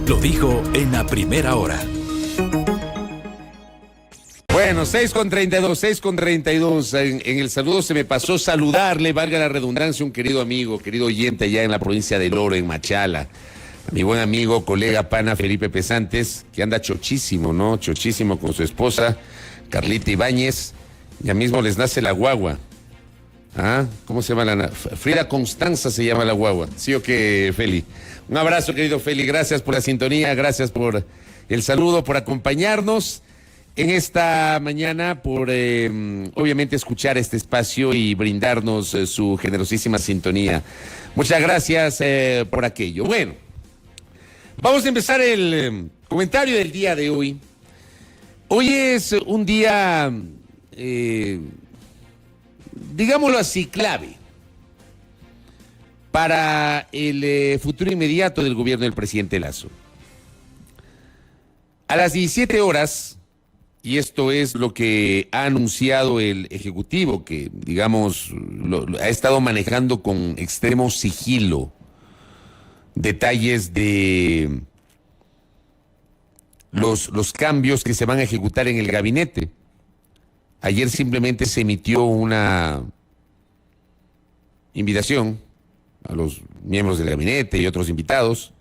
Lo dijo en la primera hora. Bueno, 6:32. En el saludo se me pasó saludarle, valga la redundancia, un querido amigo, querido oyente allá en la provincia de Loro, en Machala. Mi buen amigo, colega pana Felipe Pesantes, que anda chochísimo, ¿no? Chochísimo con su esposa, Carlita Ibáñez. Ya mismo les nace la guagua. ¿Ah? ¿Cómo se llama Frida Constanza se llama la guagua. ¿Sí o qué, Feli? Un abrazo, querido Feli. Gracias por la sintonía, gracias por el saludo, por acompañarnos en esta mañana, por obviamente escuchar este espacio y brindarnos su generosísima sintonía. Muchas gracias por aquello. Bueno, vamos a empezar el comentario del día de hoy. Hoy es un día, digámoslo así, clave para el futuro inmediato del gobierno del presidente Lasso. A las 17 horas, y esto es lo que ha anunciado el Ejecutivo, que digamos ha estado manejando con extremo sigilo detalles de los cambios que se van a ejecutar en el gabinete. Ayer simplemente se emitió una invitación a los miembros del gabinete y otros invitados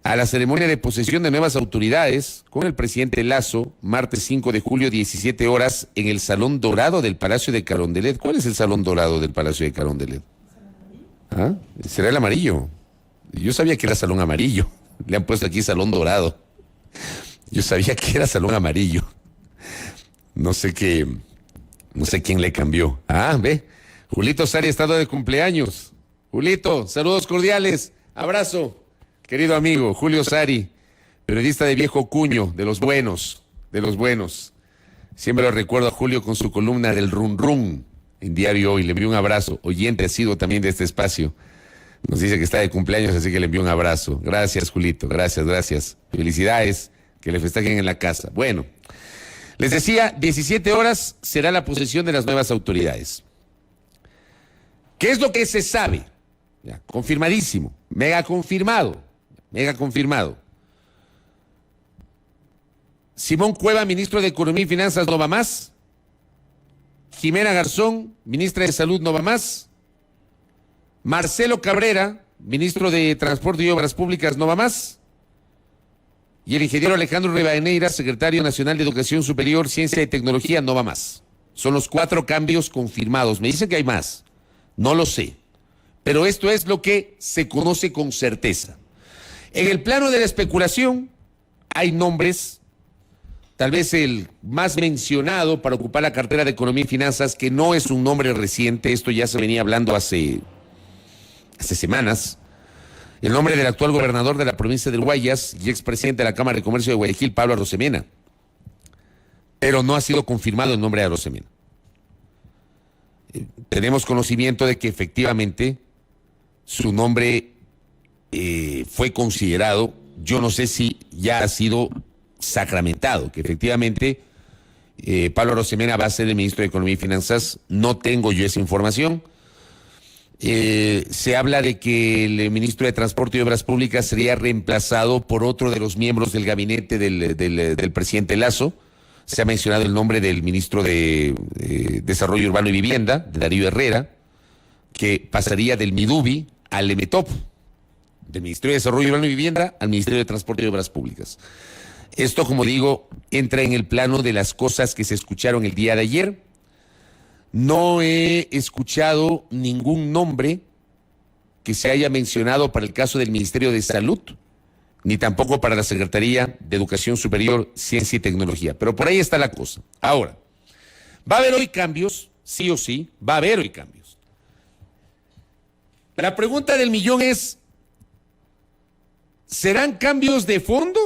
a la ceremonia de posesión de nuevas autoridades con el presidente Lasso, martes 5 de julio, 17 horas, en el Salón Dorado del Palacio de Carondelet. ¿Cuál es el Salón Dorado del Palacio de Carondelet? ¿Ah? ¿Será el amarillo? Yo sabía que era Salón Amarillo. Le han puesto aquí Salón Dorado. Yo sabía que era Salón Amarillo. No sé quién le cambió. Ah, ve. Julito Sari ha estado de cumpleaños. Julito, saludos cordiales. Abrazo. Querido amigo, Julio Sari, periodista de viejo cuño, de los buenos. Siempre lo recuerdo a Julio con su columna del Run Run en Diario Hoy. Le envío un abrazo. Oyente ha sido también de este espacio. Nos dice que está de cumpleaños, así que le envío un abrazo. Gracias, Julito. Gracias. Felicidades. Que le festejen en la casa. Bueno, les decía, 17 horas será la posesión de las nuevas autoridades. ¿Qué es lo que se sabe? Ya, confirmadísimo. Mega confirmado. Simón Cueva, ministro de Economía y Finanzas, no va más. Jimena Garzón, ministra de Salud, no va más. Marcelo Cabrera, ministro de Transporte y Obras Públicas, no va más. Y el ingeniero Alejandro Rivadeneira, secretario nacional de Educación Superior, Ciencia y Tecnología, no va más. Son los 4 cambios confirmados. Me dicen que hay más. No lo sé. Pero esto es lo que se conoce con certeza. En el plano de la especulación, hay nombres, tal vez el más mencionado para ocupar la cartera de Economía y Finanzas, que no es un nombre reciente, esto ya se venía hablando hace semanas. El nombre del actual gobernador de la provincia del Guayas y expresidente de la Cámara de Comercio de Guayaquil, Pablo Arosemena. Pero no ha sido confirmado el nombre de Arosemena. Tenemos conocimiento de que efectivamente su nombre fue considerado, yo no sé si ya ha sido sacramentado, que efectivamente Pablo Arosemena va a ser el ministro de Economía y Finanzas. No tengo yo esa información. Se habla de que el ministro de Transporte y Obras Públicas sería reemplazado por otro de los miembros del gabinete del presidente Lasso. Se ha mencionado el nombre del ministro de Desarrollo Urbano y Vivienda, de Darío Herrera, que pasaría del MIDUBI al EMETOP, del Ministerio de Desarrollo Urbano y Vivienda al Ministerio de Transporte y Obras Públicas. Esto, como digo, entra en el plano de las cosas que se escucharon el día de ayer. No he escuchado ningún nombre que se haya mencionado para el caso del Ministerio de Salud, ni tampoco para la Secretaría de Educación Superior, Ciencia y Tecnología. Pero por ahí está la cosa. Ahora, va a haber hoy cambios, sí o sí, va a haber hoy cambios. La pregunta del millón es, ¿serán cambios de fondo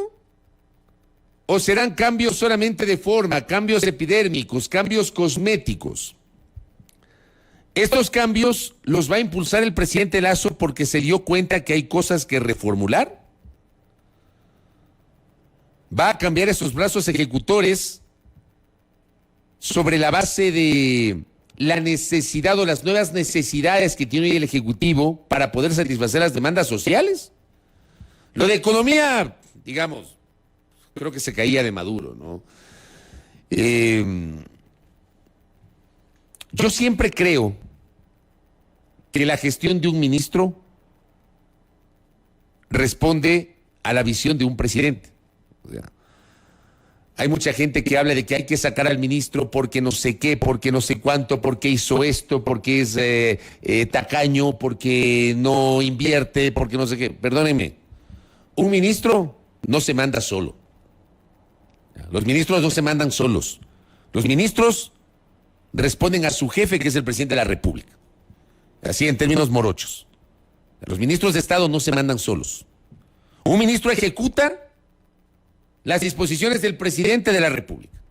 o serán cambios solamente de forma, cambios epidérmicos, cambios cosméticos? Estos cambios los va a impulsar el presidente Lasso porque se dio cuenta que hay cosas que reformular. Va a cambiar esos brazos ejecutores sobre la base de la necesidad o las nuevas necesidades que tiene hoy el Ejecutivo para poder satisfacer las demandas sociales. Lo de economía, digamos, creo que se caía de Maduro, ¿no? Yo siempre creo que la gestión de un ministro responde a la visión de un presidente. O sea, hay mucha gente que habla de que hay que sacar al ministro porque no sé qué, porque no sé cuánto, porque hizo esto, porque es tacaño, porque no invierte, porque no sé qué. Perdónenme, un ministro no se manda solo. Los ministros no se mandan solos. Los ministros responden a su jefe, que es el presidente de la República. Así en términos morochos. Los ministros de Estado no se mandan solos. Un ministro ejecuta las disposiciones del presidente de la República.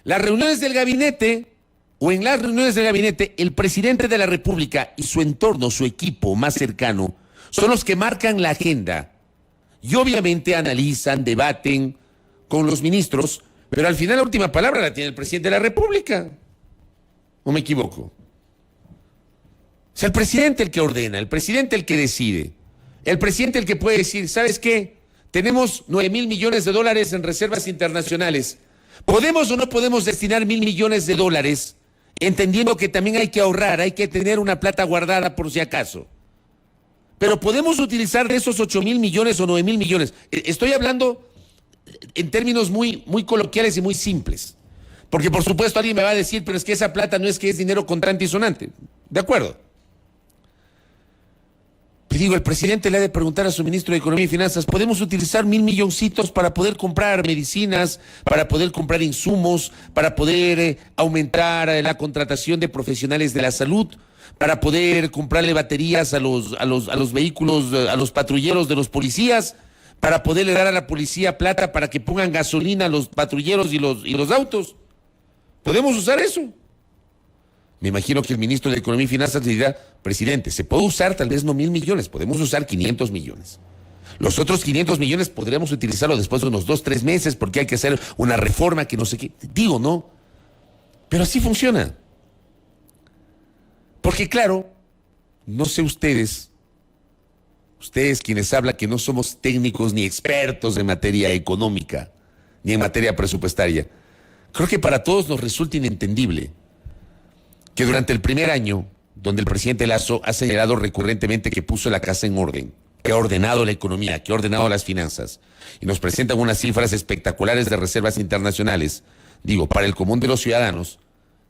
Las reuniones del gabinete, o en las reuniones del gabinete, el presidente de la República y su entorno, su equipo más cercano, son los que marcan la agenda y obviamente analizan, debaten con los ministros, pero al final la última palabra la tiene el presidente de la República. ¿O me equivoco? O sea, el presidente el que ordena, el presidente el que decide, el presidente el que puede decir, ¿sabes qué? Tenemos 9,000 millones de dólares en reservas internacionales. ¿Podemos o no podemos destinar 1,000 millones de dólares? Entendiendo que también hay que ahorrar, hay que tener una plata guardada por si acaso. Pero podemos utilizar de esos 8,000 millones o 9,000 millones. Estoy hablando en términos muy coloquiales y muy simples. Porque por supuesto alguien me va a decir, pero es que esa plata no es que es dinero contante y sonante. De acuerdo. Pero digo, el presidente le ha de preguntar a su ministro de Economía y Finanzas, ¿podemos utilizar 1,000 milloncitos para poder comprar medicinas, para poder comprar insumos, para poder aumentar la contratación de profesionales de la salud, para poder comprarle baterías a los vehículos, a los patrulleros de los policías, para poderle dar a la policía plata para que pongan gasolina a los patrulleros y los autos? ¿Podemos usar eso? Me imagino que el ministro de Economía y Finanzas le dirá, presidente, se puede usar tal vez no 1,000 millones, podemos usar 500 millones. Los otros 500 millones podríamos utilizarlo después de unos 2-3 meses porque hay que hacer una reforma que no sé qué. Digo, ¿no? Pero así funciona. Porque claro, no sé ustedes quienes hablan que no somos técnicos ni expertos en materia económica, ni en materia presupuestaria, creo que para todos nos resulta inentendible que durante el primer año, donde el presidente Lasso ha señalado recurrentemente que puso la casa en orden, que ha ordenado la economía, que ha ordenado las finanzas, y nos presentan unas cifras espectaculares de reservas internacionales, digo, para el común de los ciudadanos,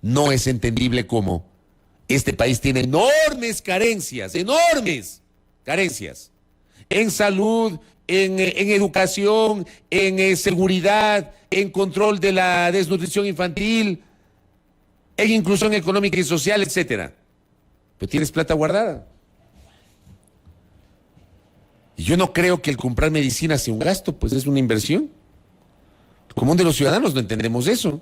no es entendible cómo este país tiene enormes carencias en salud, en educación, en seguridad, en control de la desnutrición infantil, en inclusión económica y social, etcétera. Pero tienes plata guardada. Y yo no creo que el comprar medicina sea un gasto, pues es una inversión. El común de los ciudadanos no entendemos eso.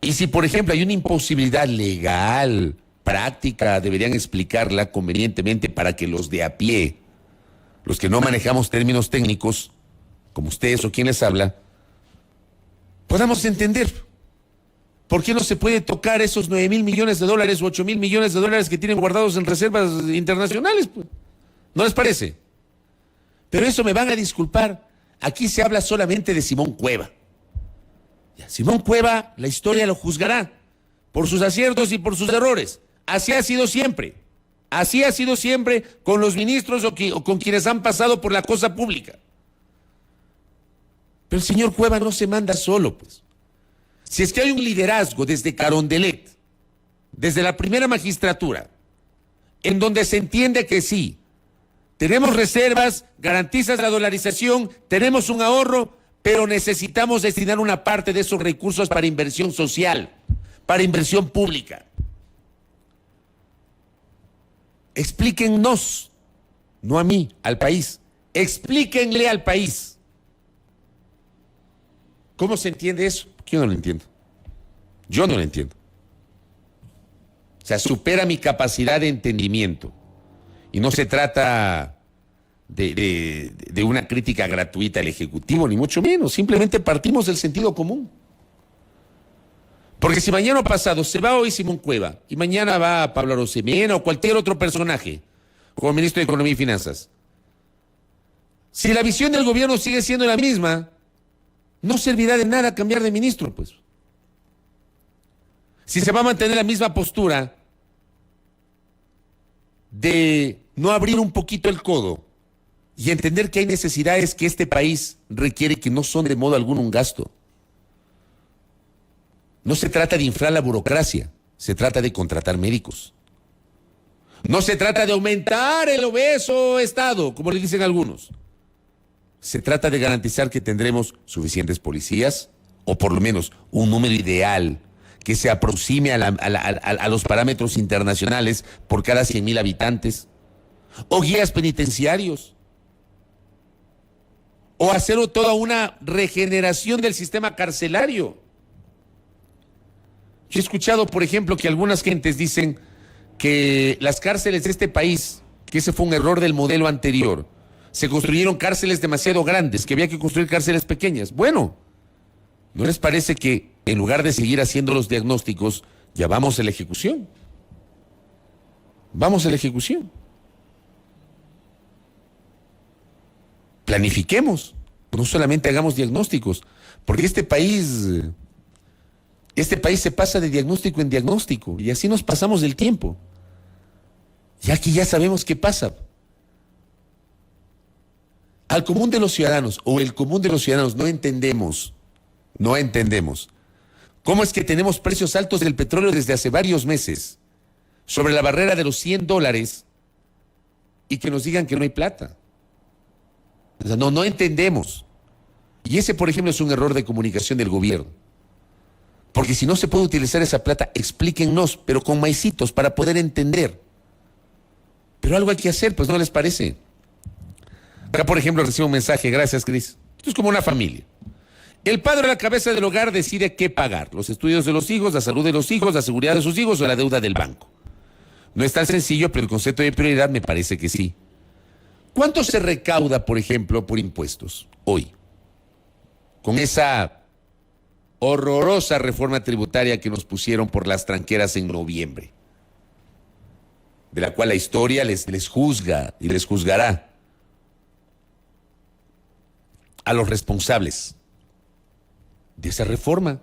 Y si, por ejemplo, hay una imposibilidad legal, práctica, deberían explicarla convenientemente para que los de a pie, los que no manejamos términos técnicos, como ustedes o quien les habla, podamos entender. ¿Por qué no se puede tocar esos 9,000 millones de dólares o 8,000 millones de dólares que tienen guardados en reservas internacionales? Pues, ¿no les parece? Pero eso me van a disculpar. Aquí se habla solamente de Simón Cueva. Simón Cueva, la historia lo juzgará por sus aciertos y por sus errores. Así ha sido siempre. Así ha sido siempre con los ministros o con quienes han pasado por la cosa pública. Pero el señor Cueva no se manda solo, pues. Si es que hay un liderazgo desde Carondelet, desde la primera magistratura, en donde se entiende que sí, tenemos reservas, garantizas la dolarización, tenemos un ahorro, pero necesitamos destinar una parte de esos recursos para inversión social, para inversión pública. Explíquennos, no a mí, al país, explíquenle al país. ¿Cómo se entiende eso? Yo no lo entiendo. Yo no lo entiendo. O sea, supera mi capacidad de entendimiento. Y no se trata de una crítica gratuita al Ejecutivo, ni mucho menos. Simplemente partimos del sentido común. Porque si mañana o pasado se va hoy Simón Cueva y mañana va Pablo Arosemena o cualquier otro personaje como ministro de Economía y Finanzas, Si la visión del gobierno sigue siendo la misma, no servirá de nada cambiar de ministro, pues. Si se va a mantener la misma postura de no abrir un poquito el codo y entender que hay necesidades que este país requiere que no son de modo alguno un gasto. No se trata de inflar la burocracia, se trata de contratar médicos. No se trata de aumentar el obeso Estado, como le dicen algunos. Se trata de garantizar que tendremos suficientes policías, o por lo menos un número ideal que se aproxime a los parámetros internacionales por cada 100,000 habitantes, o guías penitenciarios, o hacer toda una regeneración del sistema carcelario. Yo he escuchado, por ejemplo, que algunas gentes dicen que las cárceles de este país, que ese fue un error del modelo anterior, se construyeron cárceles demasiado grandes, que había que construir cárceles pequeñas. Bueno, ¿no les parece que en lugar de seguir haciendo los diagnósticos, ya vamos a la ejecución? Vamos a la ejecución. Planifiquemos, no solamente hagamos diagnósticos, porque este país se pasa de diagnóstico en diagnóstico y así nos pasamos del tiempo. Ya que ya sabemos qué pasa. Al común de los ciudadanos o el común de los ciudadanos no entendemos cómo es que tenemos precios altos del petróleo desde hace varios meses, sobre la barrera de los $100 y que nos digan que no hay plata. O sea, no entendemos. Y ese, por ejemplo, es un error de comunicación del gobierno. Porque si no se puede utilizar esa plata, explíquennos, pero con maicitos para poder entender. Pero algo hay que hacer, pues, ¿no les parece? Acá, por ejemplo, recibo un mensaje, gracias, Cris. Esto es como una familia. El padre a la cabeza del hogar decide qué pagar: los estudios de los hijos, la salud de los hijos, la seguridad de sus hijos o la deuda del banco. No es tan sencillo, pero el concepto de prioridad me parece que sí. ¿Cuánto se recauda, por ejemplo, por impuestos hoy? Con esa horrorosa reforma tributaria que nos pusieron por las tranqueras en noviembre, de la cual la historia les juzga y les juzgará a los responsables de esa reforma,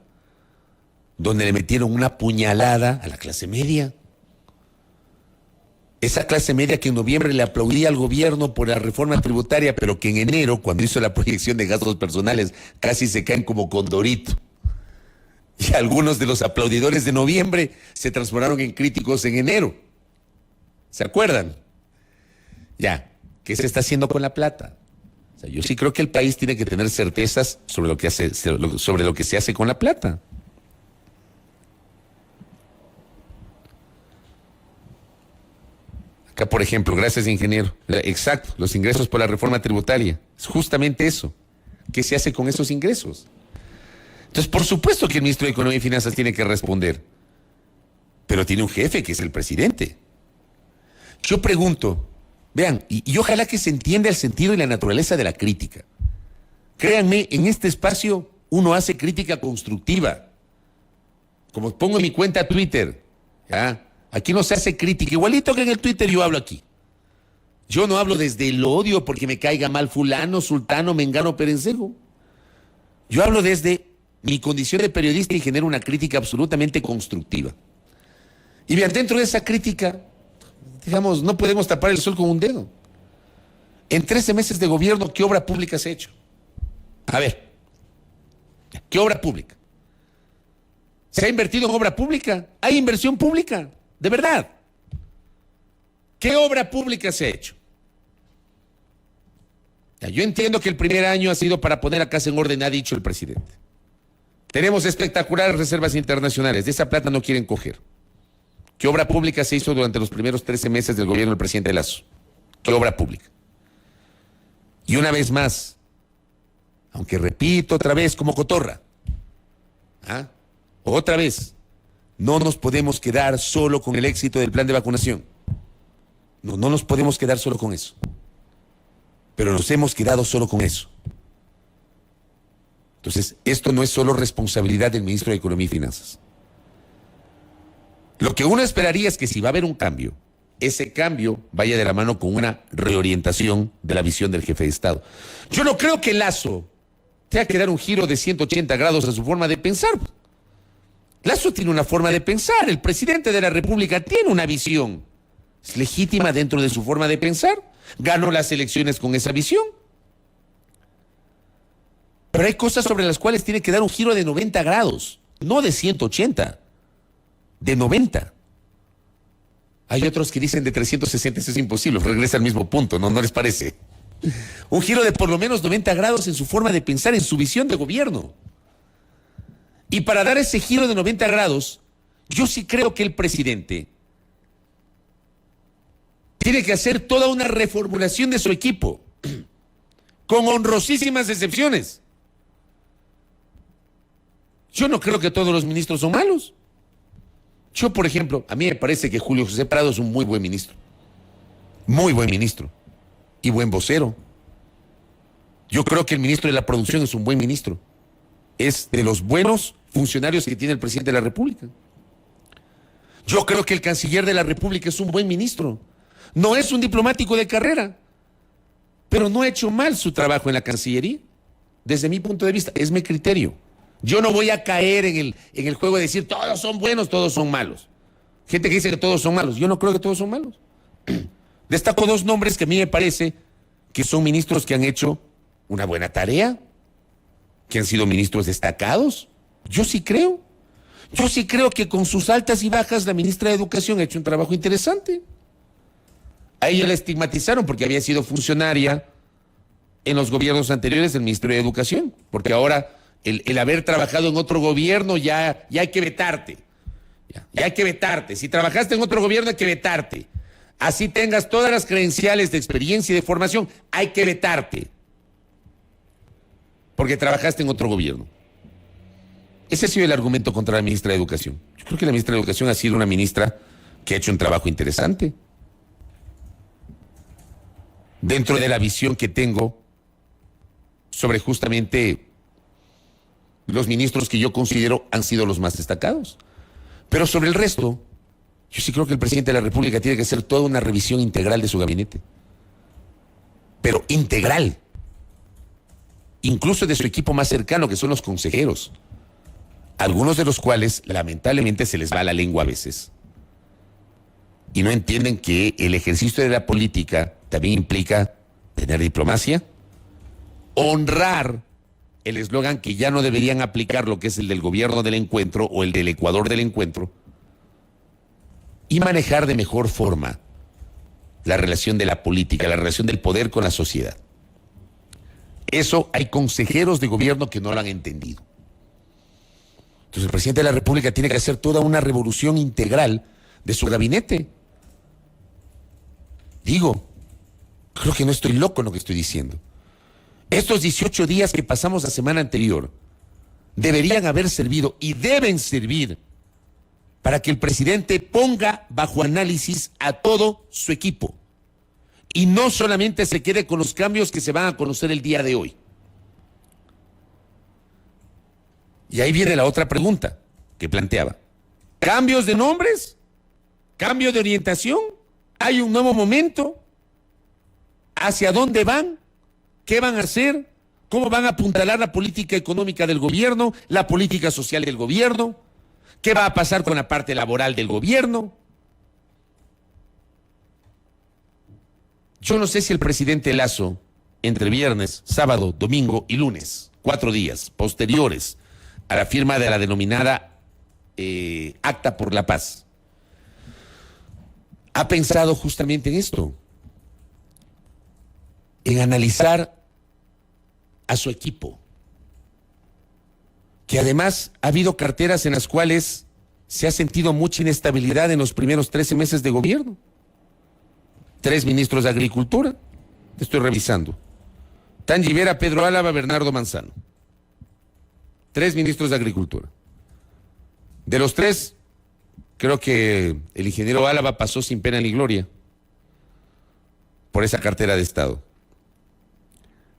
donde le metieron una puñalada a la clase media. Esa clase media que en noviembre le aplaudía al gobierno por la reforma tributaria, pero que en enero, cuando hizo la proyección de gastos personales, casi se caen como condorito. Y algunos de los aplaudidores de noviembre se transformaron en críticos en enero. ¿Se acuerdan? Ya, ¿qué se está haciendo con la plata? O sea, yo sí creo que el país tiene que tener certezas sobre lo que se hace con la plata. Acá, por ejemplo, gracias, ingeniero. Exacto, los ingresos por la reforma tributaria. Es justamente eso. ¿Qué se hace con esos ingresos? Entonces, por supuesto que el ministro de Economía y Finanzas tiene que responder. Pero tiene un jefe, que es el presidente. Yo pregunto, vean, y ojalá que se entienda el sentido y la naturaleza de la crítica. Créanme, en este espacio uno hace crítica constructiva. Como pongo en mi cuenta Twitter, ¿ya? Aquí no se hace crítica, igualito que en el Twitter yo hablo aquí. Yo no hablo desde el odio porque me caiga mal fulano, sultano, mengano, perencejo. Yo hablo desde mi condición de periodista y genero una crítica absolutamente constructiva. Y bien, dentro de esa crítica, digamos, no podemos tapar el sol con un dedo. En 13 meses de gobierno, ¿qué obra pública se ha hecho? A ver, ¿qué obra pública? ¿Se ha invertido en obra pública? ¿Hay inversión pública? De verdad. ¿Qué obra pública se ha hecho? Ya, yo entiendo que el primer año ha sido para poner la casa en orden, ha dicho el presidente. Tenemos espectaculares reservas internacionales, de esa plata no quieren coger. ¿Qué obra pública se hizo durante los primeros 13 meses del gobierno del presidente Lasso? ¿Qué obra pública? Y una vez más, aunque repito otra vez como cotorra, otra vez, no nos podemos quedar solo con el éxito del plan de vacunación. No nos podemos quedar solo con eso. Pero nos hemos quedado solo con eso. Entonces, esto no es solo responsabilidad del ministro de Economía y Finanzas. Lo que uno esperaría es que si va a haber un cambio, ese cambio vaya de la mano con una reorientación de la visión del jefe de Estado. Yo no creo que Lasso tenga que dar un giro de 180 grados a su forma de pensar. Lasso tiene una forma de pensar, el presidente de la República tiene una visión. Es legítima dentro de su forma de pensar, ganó las elecciones con esa visión. Pero hay cosas sobre las cuales tiene que dar un giro de 90 grados, no de 180, de 90. Hay otros que dicen de 360, eso es imposible, regresa al mismo punto, ¿no les parece? Un giro de por lo menos 90 grados en su forma de pensar, en su visión de gobierno. Y para dar ese giro de 90 grados, yo sí creo que el presidente tiene que hacer toda una reformulación de su equipo, con honrosísimas excepciones. Yo no creo que todos los ministros son malos. Yo, por ejemplo, a mí me parece que Julio José Prado es un muy buen ministro. Muy buen ministro. Y buen vocero. Yo creo que el ministro de la Producción es un buen ministro. Es de los buenos funcionarios que tiene el presidente de la República. Yo creo que el canciller de la República es un buen ministro. No es un diplomático de carrera, pero no ha hecho mal su trabajo en la Cancillería. Desde mi punto de vista, es mi criterio. Yo no voy a caer en el juego de decir todos son buenos, todos son malos. Gente que dice que todos son malos. Yo no creo que todos son malos. Destaco dos nombres que a mí me parece que son ministros que han hecho una buena tarea, que han sido ministros destacados. Yo sí creo. Yo sí creo que con sus altas y bajas la ministra de Educación ha hecho un trabajo interesante. A ella la estigmatizaron porque había sido funcionaria en los gobiernos anteriores del Ministerio de Educación, porque ahora el haber trabajado en otro gobierno ya hay que vetarte. Ya hay que vetarte. Si trabajaste en otro gobierno hay que vetarte. Así tengas todas las credenciales de experiencia y de formación, hay que vetarte. Porque trabajaste en otro gobierno. Ese ha sido el argumento contra la ministra de Educación. Yo creo que la ministra de Educación ha sido una ministra que ha hecho un trabajo interesante. Dentro de la visión que tengo sobre justamente los ministros que yo considero han sido los más destacados. Pero sobre el resto, yo sí creo que el presidente de la República tiene que hacer toda una revisión integral de su gabinete. Pero integral. Incluso de su equipo más cercano, que son los consejeros. Algunos de los cuales, lamentablemente, se les va la lengua a veces. Y no entienden que el ejercicio de la política también implica tener diplomacia, honrar el eslogan que ya no deberían aplicar, lo que es el del gobierno del encuentro o el del Ecuador del encuentro, y manejar de mejor forma la relación de la política, la relación del poder con la sociedad. Eso hay consejeros de gobierno que no lo han entendido. Entonces el presidente de la República tiene que hacer toda una revolución integral de su gabinete. Digo, creo que no estoy loco en lo que estoy diciendo. Estos 18 días que pasamos la semana anterior deberían haber servido y deben servir para que el presidente ponga bajo análisis a todo su equipo y no solamente se quede con los cambios que se van a conocer el día de hoy. Y ahí viene la otra pregunta que planteaba. ¿Cambios de nombres? ¿Cambio de orientación? ¿Hay un nuevo momento? ¿Hacia dónde van? ¿Qué van a hacer? ¿Cómo van a apuntalar la política económica del gobierno, la política social del gobierno? ¿Qué va a pasar con la parte laboral del gobierno? Yo no sé si el presidente Lasso, entre viernes, sábado, domingo y lunes, 4 días posteriores a la firma de la denominada Acta por la Paz, ha pensado justamente en esto, en analizar a su equipo, que además ha habido carteras en las cuales se ha sentido mucha inestabilidad en los primeros 13 meses de gobierno. 3 ministros de Agricultura, estoy revisando. Tangi Vera, Pedro Álava, Bernardo Manzano. 3 ministros de Agricultura. De los 3, creo que el ingeniero Álava pasó sin pena ni gloria por esa cartera de Estado.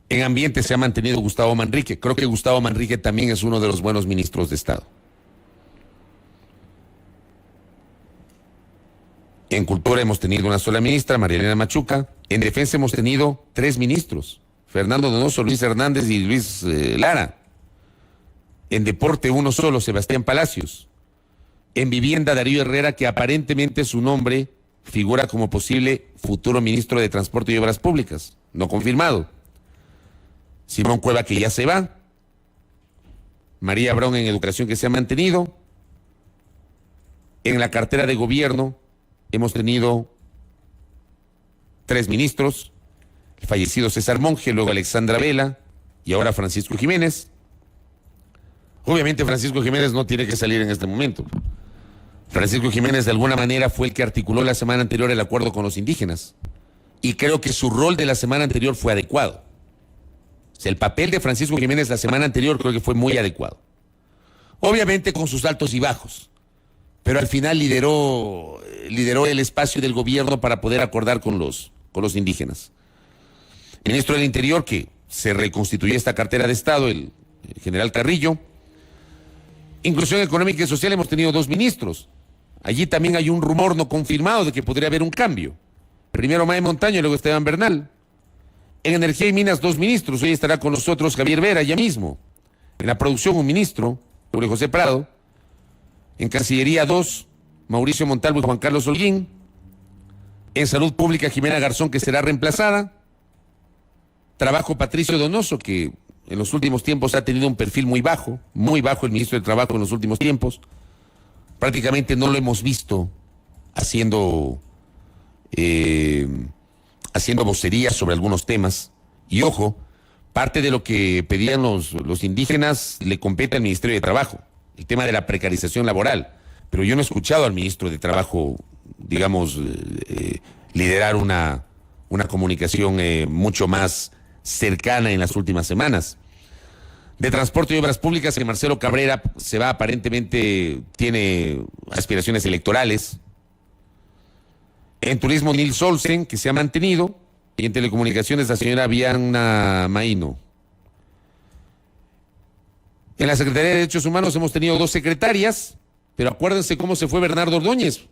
En Ambiente se ha mantenido Gustavo Manrique. Creo que Gustavo Manrique también es uno de los buenos ministros de Estado. En Cultura hemos tenido una sola ministra, María Elena Machuca. En Defensa hemos tenido 3 ministros, Fernando Donoso, Luis Hernández y Luis Lara. En Deporte uno solo, Sebastián Palacios. En Vivienda, Darío Herrera, que aparentemente su nombre figura como posible futuro ministro de Transporte y Obras Públicas, no confirmado. Simón Cueva, que ya se va. María Brown en Educación, que se ha mantenido. En la cartera de gobierno hemos tenido 3 ministros, el fallecido César Monge, luego Alexandra Vela y ahora Francisco Jiménez. Obviamente Francisco Jiménez no tiene que salir en este momento. Francisco Jiménez de alguna manera fue el que articuló la semana anterior el acuerdo con los indígenas y creo que su rol de la semana anterior fue adecuado. O sea, el papel de Francisco Jiménez la semana anterior creo que fue muy adecuado. Obviamente con sus altos y bajos, pero al final lideró el espacio del gobierno para poder acordar con los indígenas. El ministro del Interior, que se reconstituyó esta cartera de Estado, el general Carrillo. Inclusión Económica y Social hemos tenido 2 ministros. Allí también hay un rumor no confirmado de que podría haber un cambio. Primero Mae Montaño y luego Esteban Bernal. En Energía y Minas 2 ministros. Hoy estará con nosotros Javier Vera, ya mismo. En la Producción un ministro, Julio José Prado. En Cancillería 2, Mauricio Montalvo y Juan Carlos Holguín. En Salud Pública, Jimena Garzón, que será reemplazada. Trabajo, Patricio Donoso, que en los últimos tiempos ha tenido un perfil muy bajo el ministro de Trabajo en los últimos tiempos. Prácticamente no lo hemos visto haciendo vocerías sobre algunos temas. Y ojo, parte de lo que pedían los indígenas le compete al Ministerio de Trabajo, el tema de la precarización laboral. Pero yo no he escuchado al ministro de Trabajo, digamos, liderar una comunicación mucho más cercana en las últimas semanas. De Transporte y Obras Públicas, que Marcelo Cabrera se va, aparentemente tiene aspiraciones electorales. En Turismo, Nils Olsen, que se ha mantenido. Y en Telecomunicaciones, la señora Viana Maíno. En la Secretaría de Derechos Humanos hemos tenido 2 secretarias, pero acuérdense cómo se fue Bernardo Ordóñez.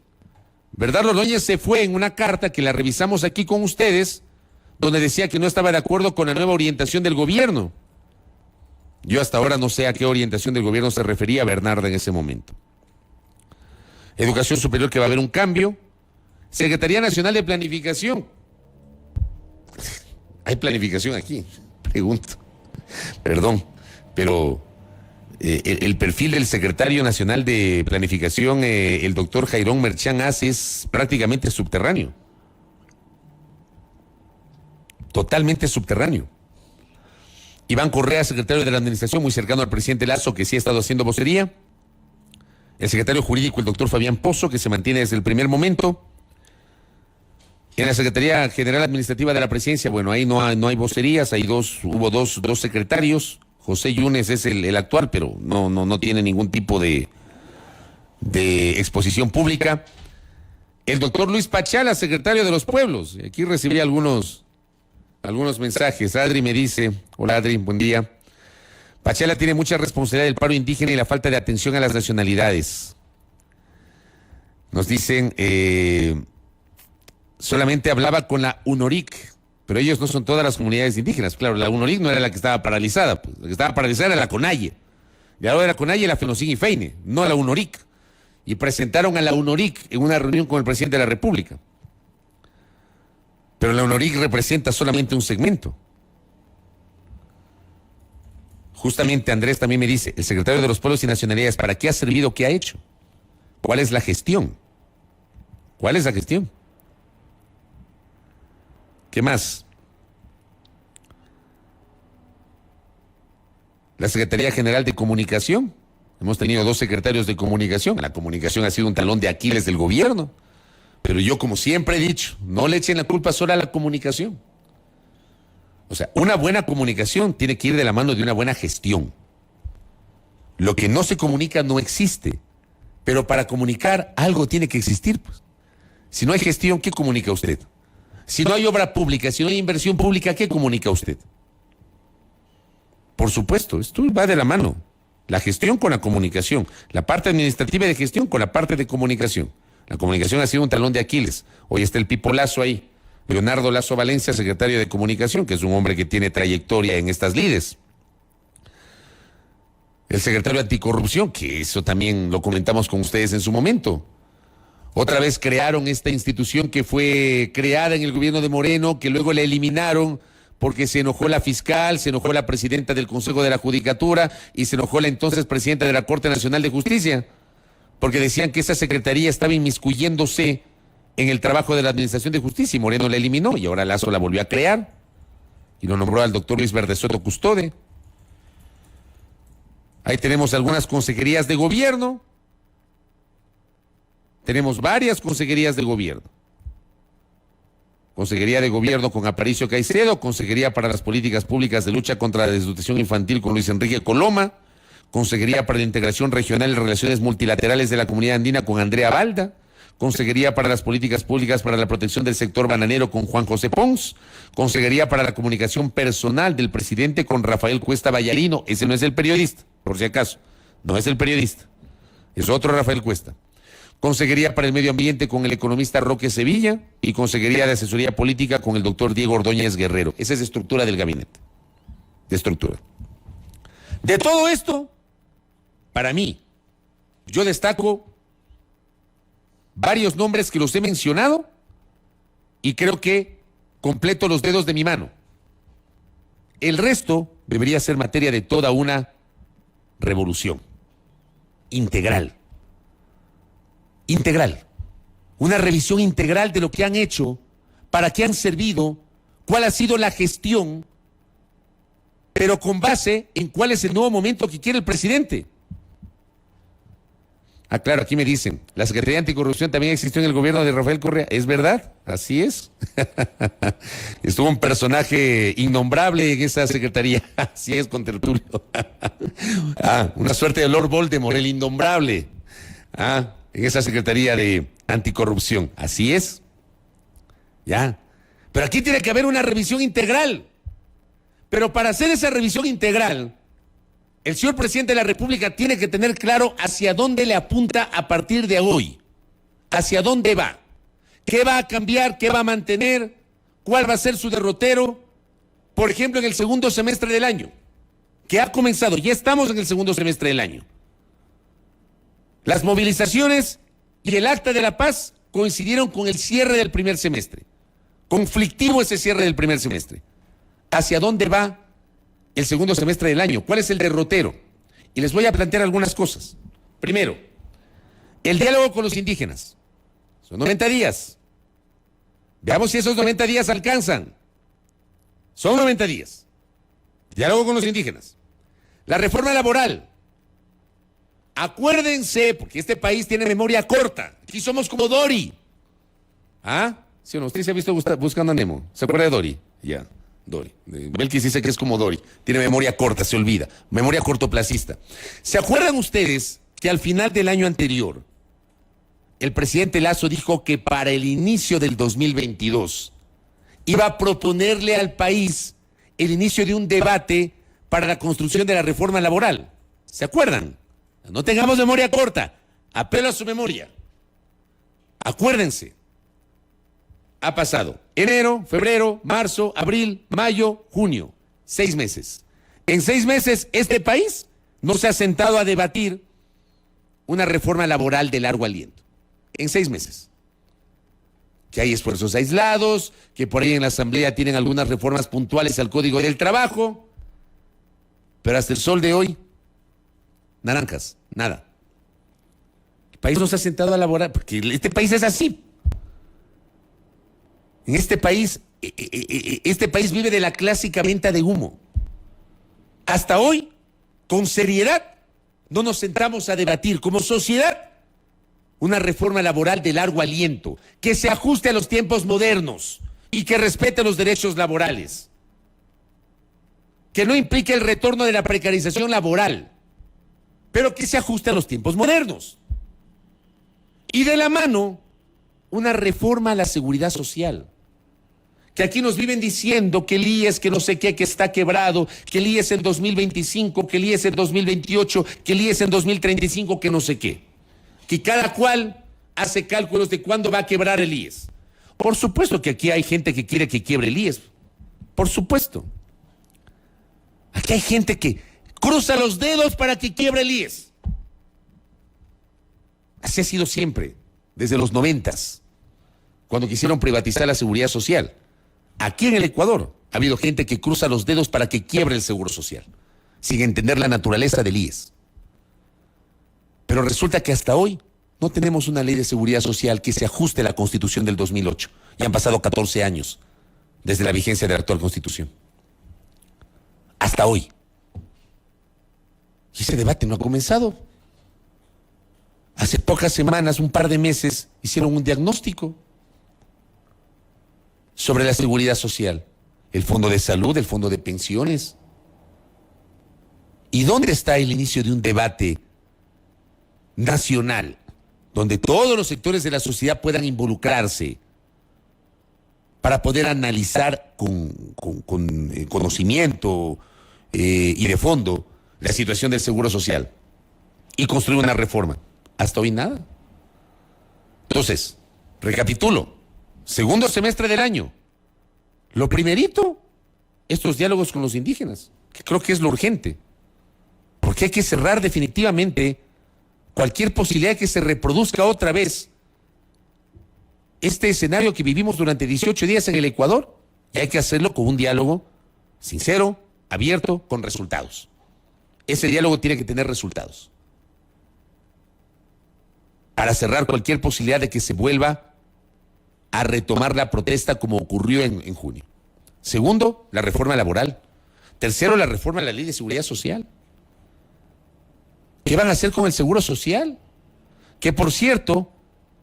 Bernardo Ordóñez se fue en una carta que la revisamos aquí con ustedes, donde decía que no estaba de acuerdo con la nueva orientación del gobierno. Yo hasta ahora no sé a qué orientación del gobierno se refería Bernardo en ese momento. Educación Superior, que va a haber un cambio. Secretaría Nacional de Planificación. ¿Hay planificación aquí? Pregunto. Perdón, pero el perfil del secretario nacional de Planificación, el doctor Jairón Merchán Hace, es prácticamente subterráneo. Totalmente subterráneo. Iván Correa, secretario de la Administración, muy cercano al presidente Lazo, que sí ha estado haciendo vocería. El secretario jurídico, el doctor Fabián Pozo, que se mantiene desde el primer momento. En la Secretaría General Administrativa de la Presidencia, bueno, ahí no hay vocerías, hubo dos secretarios. José Yunes es el actual, pero no tiene ningún tipo de exposición pública. El doctor Luis Pachala, secretario de los Pueblos. Aquí recibí algunos mensajes. Adri me dice, hola Adri, buen día. Pachala tiene mucha responsabilidad del paro indígena y la falta de atención a las nacionalidades. Nos dicen, solamente hablaba con la UNORIC, pero ellos no son todas las comunidades indígenas. Claro, la UNORIC no era la que estaba paralizada, pues. La que estaba paralizada era la CONAIE. Y ahora de la CONAIE la FENOCIN y FEINE, no a la UNORIC. Y presentaron a la UNORIC en una reunión con el presidente de la República. Pero la UNORIC representa solamente un segmento. Justamente Andrés también me dice, el secretario de los Pueblos y Nacionalidades, ¿para qué ha servido? ¿Qué ha hecho? ¿Cuál es la gestión? ¿Cuál es la gestión? ¿Qué más? La Secretaría General de Comunicación. Hemos tenido 2 secretarios de comunicación. La comunicación ha sido un talón de Aquiles del gobierno. Pero yo, como siempre he dicho, no le echen la culpa solo a la comunicación. O sea, una buena comunicación tiene que ir de la mano de una buena gestión. Lo que no se comunica no existe. Pero para comunicar algo tiene que existir, pues. Si no hay gestión, ¿qué comunica usted? Si no hay obra pública, si no hay inversión pública, ¿qué comunica usted? Por supuesto, esto va de la mano. La gestión con la comunicación. La parte administrativa de gestión con la parte de comunicación. La comunicación ha sido un talón de Aquiles. Hoy está el Pipo Lazo ahí. Leonardo Lazo Valencia, secretario de Comunicación, que es un hombre que tiene trayectoria en estas lides. El secretario de Anticorrupción, que eso también lo comentamos con ustedes en su momento. Otra vez crearon esta institución que fue creada en el gobierno de Moreno, que luego la eliminaron porque se enojó la fiscal, se enojó la presidenta del Consejo de la Judicatura y se enojó la entonces presidenta de la Corte Nacional de Justicia, porque decían que esa secretaría estaba inmiscuyéndose en el trabajo de la Administración de Justicia y Moreno la eliminó y ahora Lazo la volvió a crear y lo nombró al doctor Luis Verdesoto Custode. Ahí tenemos algunas consejerías de gobierno. Tenemos varias consejerías de gobierno. Consejería de Gobierno con Aparicio Caicedo, Consejería para las Políticas Públicas de Lucha contra la Desnutrición Infantil con Luis Enrique Coloma, Consejería para la Integración Regional y Relaciones Multilaterales de la Comunidad Andina con Andrea Balda, Consejería para las Políticas Públicas para la Protección del Sector Bananero con Juan José Pons, Consejería para la Comunicación Personal del Presidente con Rafael Cuesta Vallarino, ese no es el periodista, por si acaso, no es el periodista, es otro Rafael Cuesta. Consejería para el Medio Ambiente con el economista Roque Sevilla y Consejería de Asesoría Política con el doctor Diego Ordóñez Guerrero. Esa es estructura del gabinete. De estructura. De todo esto, para mí, yo destaco varios nombres que los he mencionado y creo que completo los dedos de mi mano. El resto debería ser materia de toda una revolución integral. Integral, una revisión integral de lo que han hecho, para qué han servido, cuál ha sido la gestión, pero con base en cuál es el nuevo momento que quiere el presidente. Ah, claro, aquí me dicen, la Secretaría de Anticorrupción también existió en el gobierno de Rafael Correa. ¿Es verdad? Así es. Estuvo un personaje innombrable en esa secretaría. Así es, con Tertulio. Una suerte de Lord Voldemort, el innombrable. En esa Secretaría de Anticorrupción. Así es. Ya. Pero aquí tiene que haber una revisión integral. Pero para hacer esa revisión integral, el señor presidente de la República tiene que tener claro hacia dónde le apunta a partir de hoy. Hacia dónde va. ¿Qué va a cambiar? ¿Qué va a mantener? ¿Cuál va a ser su derrotero? Por ejemplo, en el segundo semestre del año, que ha comenzado. Ya estamos en el segundo semestre del año. Las movilizaciones y el acta de la paz coincidieron con el cierre del primer semestre. Conflictivo ese cierre del primer semestre. ¿Hacia dónde va el segundo semestre del año? ¿Cuál es el derrotero? Y les voy a plantear algunas cosas. Primero, el diálogo con los indígenas. Son 90 días. Veamos si esos 90 días alcanzan. Son 90 días. Diálogo con los indígenas. La reforma laboral. Acuérdense, porque este país tiene memoria corta. Aquí somos como Dory. ¿Sí o no? Usted se ha visto Buscando a Nemo. ¿Se acuerda de Dory? Ya, Dory. Belkis dice que es como Dory. Tiene memoria corta, se olvida. Memoria cortoplacista. ¿Se acuerdan ustedes que al final del año anterior, el presidente Lazo dijo que para el inicio del 2022 iba a proponerle al país el inicio de un debate para la construcción de la reforma laboral? ¿Se acuerdan? No tengamos memoria corta, apelo a su memoria. Acuérdense, ha pasado enero, febrero, marzo, abril, mayo, junio, 6 meses. En 6 meses este país no se ha sentado a debatir una reforma laboral de largo aliento. En 6 meses. Que hay esfuerzos aislados, que por ahí en la Asamblea tienen algunas reformas puntuales al Código del Trabajo, pero hasta el sol de hoy, naranjas, nada. El país no se ha sentado a elaborar, porque este país es así. En este país vive de la clásica venta de humo. Hasta hoy, con seriedad, no nos sentamos a debatir como sociedad una reforma laboral de largo aliento, que se ajuste a los tiempos modernos y que respete los derechos laborales, que no implique el retorno de la precarización laboral, pero que se ajuste a los tiempos modernos. Y de la mano, una reforma a la seguridad social. Que aquí nos viven diciendo que el IES, que no sé qué, que está quebrado, que el IES en 2025, que el IES en 2028, que el IES en 2035, que no sé qué. Que cada cual hace cálculos de cuándo va a quebrar el IES. Por supuesto que aquí hay gente que quiere que quiebre el IES. Por supuesto. Aquí hay gente que cruza los dedos para que quiebre el IES. Así ha sido siempre, desde los 90s, cuando quisieron privatizar la seguridad social. Aquí en el Ecuador ha habido gente que cruza los dedos para que quiebre el seguro social, sin entender la naturaleza del IES. Pero resulta que hasta hoy no tenemos una ley de seguridad social que se ajuste a la Constitución del 2008. Ya han pasado 14 años desde la vigencia de la actual Constitución. Hasta hoy. Y ese debate no ha comenzado. Hace pocas semanas, un par de meses, hicieron un diagnóstico sobre la seguridad social, el fondo de salud, el fondo de pensiones. ¿Y dónde está el inicio de un debate nacional donde todos los sectores de la sociedad puedan involucrarse para poder analizar con conocimiento y de fondo la situación del seguro social y construir una reforma? Hasta hoy nada. Entonces, recapitulo. Segundo semestre del año. Lo primerito, estos diálogos con los indígenas, que creo que es lo urgente. Porque hay que cerrar definitivamente cualquier posibilidad de que se reproduzca otra vez este escenario que vivimos durante 18 días en el Ecuador. Y hay que hacerlo con un diálogo sincero, abierto, con resultados. Ese diálogo tiene que tener resultados para cerrar cualquier posibilidad de que se vuelva a retomar la protesta como ocurrió en junio. Segundo, la reforma laboral. Tercero, la reforma de la Ley de Seguridad Social. ¿Qué van a hacer con el seguro social? Que, por cierto,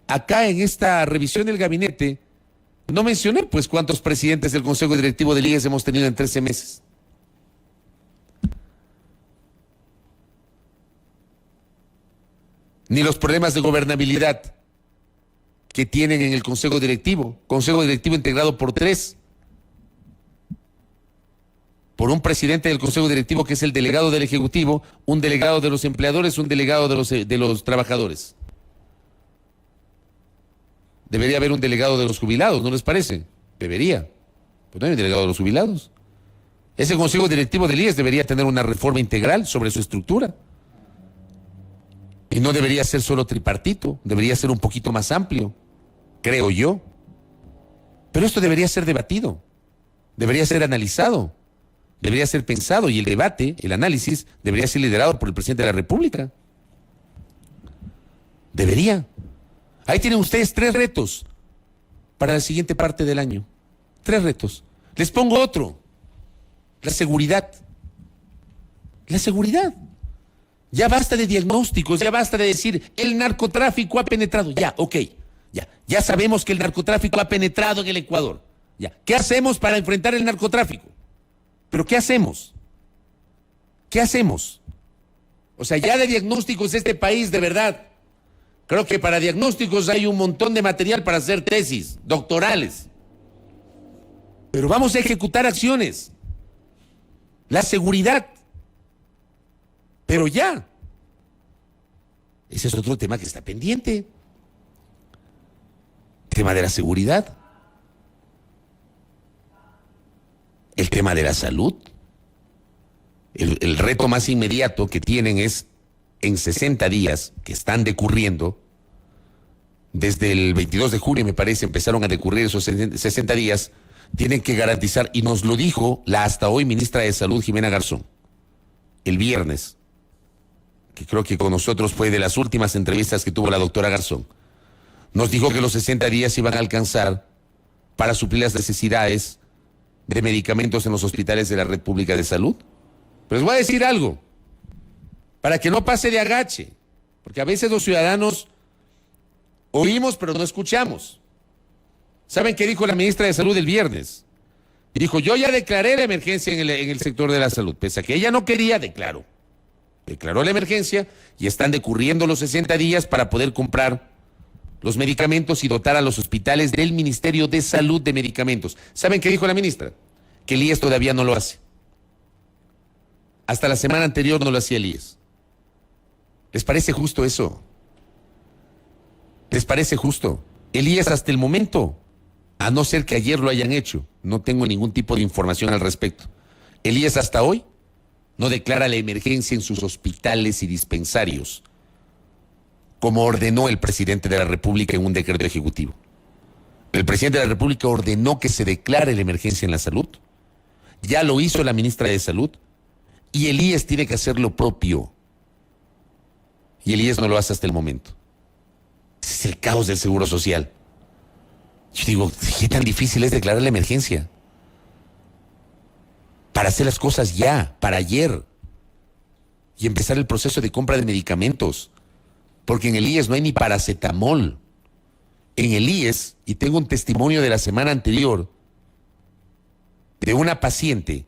acá en esta revisión del gabinete, no mencioné pues cuántos presidentes del Consejo Directivo del IES hemos tenido en 13 meses. Ni los problemas de gobernabilidad que tienen en el Consejo Directivo integrado por 3, por un presidente del Consejo Directivo que es el delegado del Ejecutivo, un delegado de los empleadores, un delegado de los trabajadores. Debería haber un delegado de los jubilados, ¿no les parece? Debería. Pues no hay un delegado de los jubilados. Ese Consejo Directivo del IES debería tener una reforma integral sobre su estructura. Y no debería ser solo tripartito, debería ser un poquito más amplio, creo yo. Pero esto debería ser debatido, debería ser analizado, debería ser pensado, y el debate, el análisis, debería ser liderado por el presidente de la República. Debería. Ahí tienen ustedes 3 retos para la siguiente parte del año. 3 retos. Les pongo otro. La seguridad. La seguridad. Ya basta de diagnósticos, ya basta de decir el narcotráfico ha penetrado. Ya, ok, ya sabemos que el narcotráfico ha penetrado en el Ecuador. Ya, ¿qué hacemos para enfrentar el narcotráfico? ¿Pero qué hacemos? ¿Qué hacemos? O sea, ya de diagnósticos de este país, de verdad, creo que para diagnósticos hay un montón de material para hacer tesis doctorales. Pero vamos a ejecutar acciones. La seguridad. Pero ya. Ese es otro tema que está pendiente. El tema de la seguridad. El tema de la salud. El reto más inmediato que tienen es en 60 días que están decurriendo, desde el 22 de junio me parece empezaron a decurrir esos 60 días, tienen que garantizar, y nos lo dijo la hasta hoy ministra de Salud Jimena Garzón, el viernes, que creo que con nosotros fue de las últimas entrevistas que tuvo la doctora Garzón, nos dijo que los 60 días iban a alcanzar para suplir las necesidades de medicamentos en los hospitales de la Red Pública de Salud. Pero les voy a decir algo, para que no pase de agache, porque a veces los ciudadanos oímos pero no escuchamos. ¿Saben qué dijo la ministra de Salud el viernes? Dijo, yo ya declaré la emergencia en el sector de la salud, pese a que ella no quería, declaró la emergencia y están decurriendo los 60 días para poder comprar los medicamentos y dotar a los hospitales del Ministerio de Salud de medicamentos. ¿Saben qué dijo la ministra? Que el IES todavía no lo hace. Hasta la semana anterior no lo hacía el IES. ¿Les parece justo eso? ¿Les parece justo? El IES hasta el momento, a no ser que ayer lo hayan hecho, no tengo ningún tipo de información al respecto. El IES hasta hoy no declara la emergencia en sus hospitales y dispensarios, como ordenó el presidente de la República en un decreto ejecutivo. El presidente de la República ordenó que se declare la emergencia en la salud. Ya lo hizo la ministra de Salud. Y el IES tiene que hacer lo propio. Y el IES no lo hace hasta el momento. Ese es el caos del Seguro Social. Yo digo, ¿qué tan difícil es declarar la emergencia? Para hacer las cosas ya, para ayer. Y empezar el proceso de compra de medicamentos. Porque en el IES no hay ni paracetamol. En el IES, y tengo un testimonio de la semana anterior, de una paciente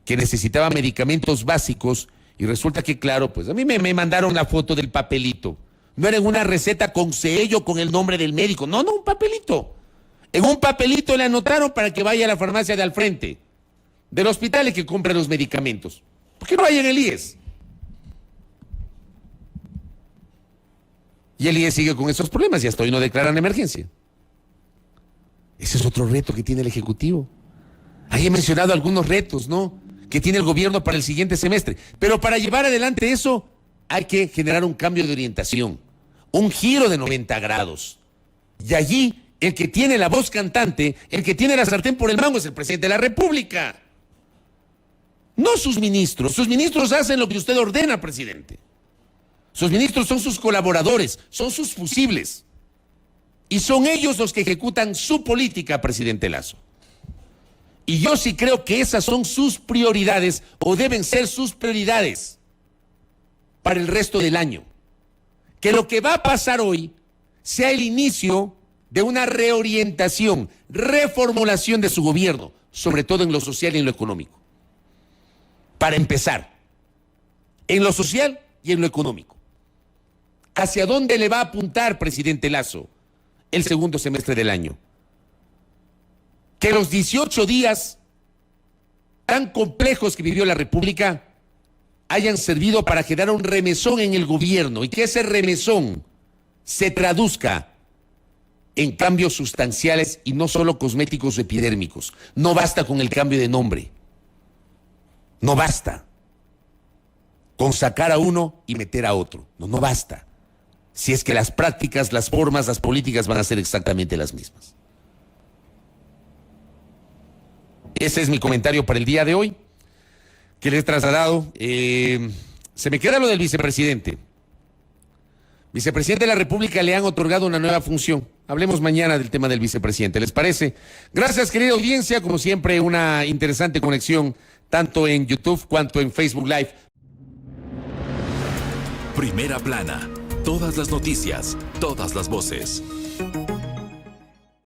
que necesitaba medicamentos básicos, y resulta que, claro, pues a mí me mandaron la foto del papelito. No era en una receta con sello, con el nombre del médico. No, un papelito. En un papelito le anotaron para que vaya a la farmacia de al frente del hospital y que compre los medicamentos. ¿Por qué no hay en el IES? Y el IES sigue con esos problemas y hasta hoy no declaran emergencia. Ese es otro reto que tiene el Ejecutivo. Ahí he mencionado algunos retos, ¿no?, que tiene el gobierno para el siguiente semestre. Pero para llevar adelante eso, hay que generar un cambio de orientación, un giro de 90 grados. Y allí, el que tiene la voz cantante, el que tiene la sartén por el mango es el presidente de la República. No sus ministros. Sus ministros hacen lo que usted ordena, presidente. Sus ministros son sus colaboradores, son sus fusibles. Y son ellos los que ejecutan su política, presidente Lasso. Y yo sí creo que esas son sus prioridades, o deben ser sus prioridades para el resto del año. Que lo que va a pasar hoy sea el inicio de una reorientación, reformulación de su gobierno, sobre todo en lo social y en lo económico. Para empezar, en lo social y en lo económico. ¿Hacia dónde le va a apuntar, presidente Lasso, el segundo semestre del año? Que los 18 días tan complejos que vivió la República hayan servido para generar un remesón en el gobierno y que ese remesón se traduzca en cambios sustanciales y no solo cosméticos o epidérmicos. No basta con el cambio de nombre. No basta con sacar a uno y meter a otro. No basta. Si es que las prácticas, las formas, las políticas van a ser exactamente las mismas. Ese es mi comentario para el día de hoy, que le he trasladado. Se me queda lo del vicepresidente. Vicepresidente de la República le han otorgado una nueva función. Hablemos mañana del tema del vicepresidente, ¿les parece? Gracias, querida audiencia. Como siempre, una interesante conexión, tanto en YouTube cuanto en Facebook Live. Primera Plana. Todas las noticias, todas las voces.